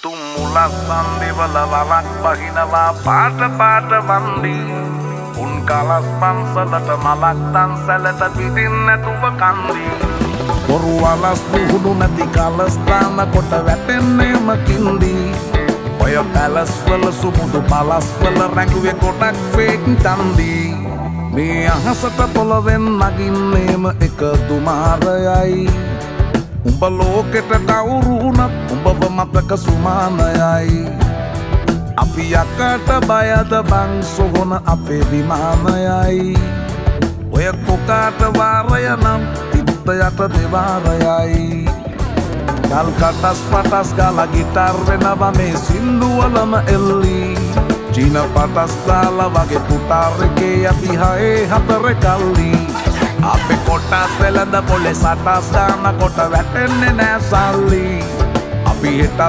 තුම්මුලස් සන්දිවල වලක් බහිනවා පාට පාට වන්දි උන් කලස් පන්සලට මලක් තන්සලට පිටින් නැතුව කන්දි බොරු වලස් පුහුණු නැති කලස් දාන කොට වැටෙන්නේම කින්දි ඔය පැලස් වල සුමුදු පලස් වල රැඟුවේ කොටක් ෆේක් තන්දි මේ අහසට පොළවෙන් නගින්නේම එක දුමාරයයි උඹ ලෝකෙට කවුරු වුණත් උඹව මතක සුමානයයි අපි යකට බයද බං සොහොන අපේ විමානයයි ඔය කොකාට වාරය නම් තිත්ත යට දෙවාරයයි ගල් කටස් පටස් ගාලා ගිටාර් වෙනවා මේ සින්දුවලම එල්ලි චීන පටස් දාලා වගේ පුටාර් එකේ අපි හයේ හතර කල්ලි අපේ කොටස් වෙලඳ පොලේ සටස් දාන කොට වැටෙන්නේ නෑ සල්ලි අපි හිටත්